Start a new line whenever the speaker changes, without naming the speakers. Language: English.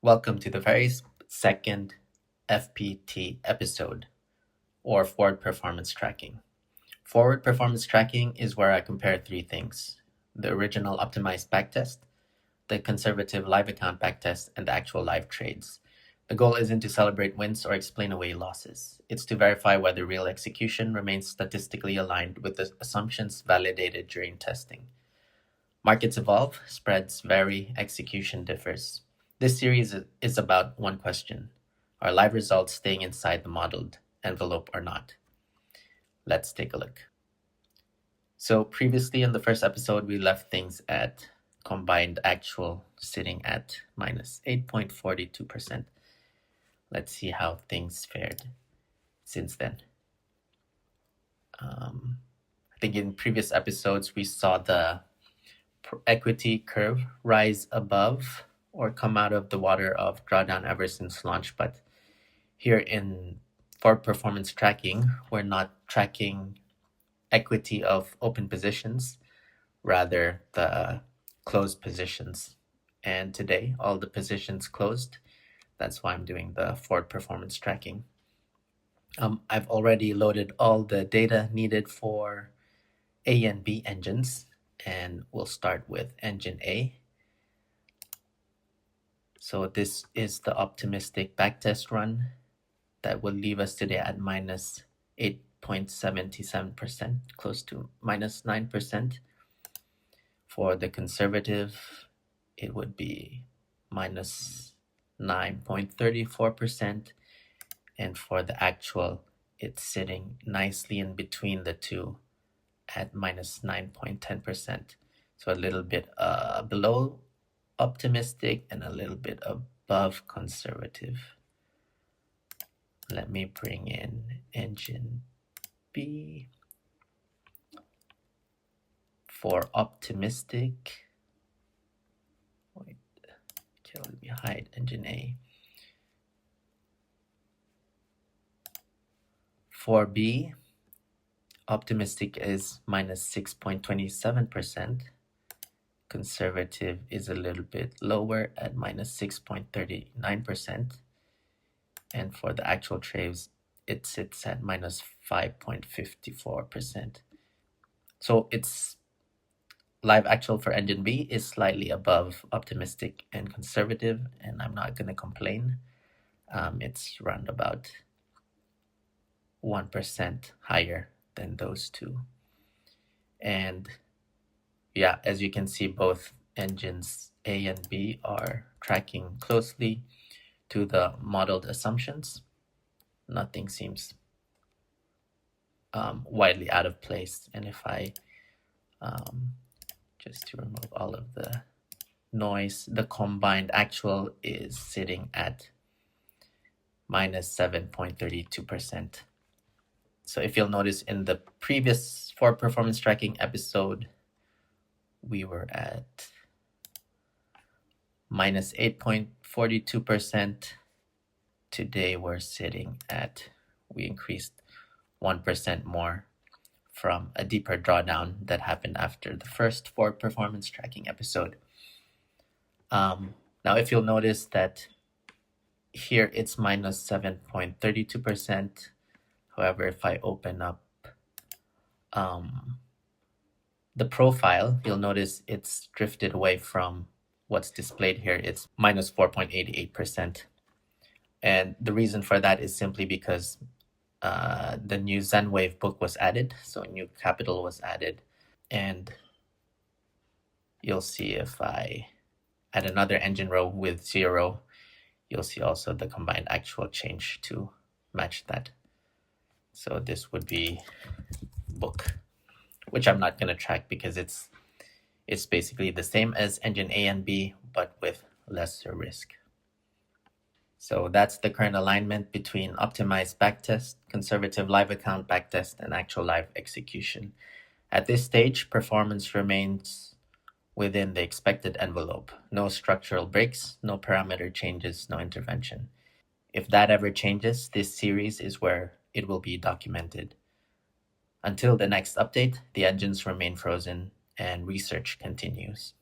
Welcome to the very second FPT episode, or Forward Performance Tracking. Forward Performance Tracking is where I compare three things: the original optimized backtest, the conservative live account backtest, and the actual live trades. The goal isn't to celebrate wins or explain away losses. It's to verify whether real execution remains statistically aligned with the assumptions validated during testing. Markets evolve, spreads vary, execution differs. This series is about one question: are live results staying inside the modeled envelope or not? Let's take a look. So previously in the first episode, we left things at combined actual sitting at minus 8.42%. Let's see how things fared since then. I think in previous episodes, we saw the equity curve rise above or come out of the water of drawdown ever since launch. But here in Forward Performance Tracking, we're not tracking equity of open positions, rather the closed positions. And today, all the positions closed. That's why I'm doing the Forward Performance Tracking. I've already loaded all the data needed for A and B engines, and we'll start with engine A. So this is the optimistic backtest run that will leave us today at minus 8.77%, close to minus 9%. For the conservative, it would be minus 9.34%. And for the actual, it's sitting nicely in between the two at minus 9.10%. So a little bit below optimistic and a little bit above conservative. Let me bring in engine B. For optimistic, wait, okay, let me hide engine A. For B, optimistic is minus 6.27%. Conservative is a little bit lower at minus 6.39%. And for the actual trades, it sits at minus 5.54%. So it's live actual for engine B is slightly above optimistic and conservative, and I'm not going to complain. It's around about 1% higher than those two. And yeah, as you can see, both engines A and B are tracking closely to the modeled assumptions. Nothing seems widely out of place. And if I just to remove all of the noise, the combined actual is sitting at minus 7.32%. So if you'll notice in the previous Forward Performance Tracking episode, we were at minus 8.42%. Today we're sitting at, we increased 1% more from a deeper drawdown that happened after the first Forward Performance Tracking episode. Now if you'll notice that here it's minus 7.32%. However, if I open up the profile, you'll notice it's drifted away from what's displayed here. It's minus 4.88%. And the reason for that is simply because the new ZenWave book was added. So new capital was added. And you'll see if I add another engine row with 0, you'll see also the combined actual change to match that. So this would be book, which I'm not going to track because it's basically the same as engine A and B, but with lesser risk. So that's the current alignment between optimized backtest, conservative live account backtest, and actual live execution. At this stage, performance remains within the expected envelope. No structural breaks, no parameter changes, no intervention. If that ever changes, this series is where it will be documented. Until the next update, the engines remain frozen and research continues.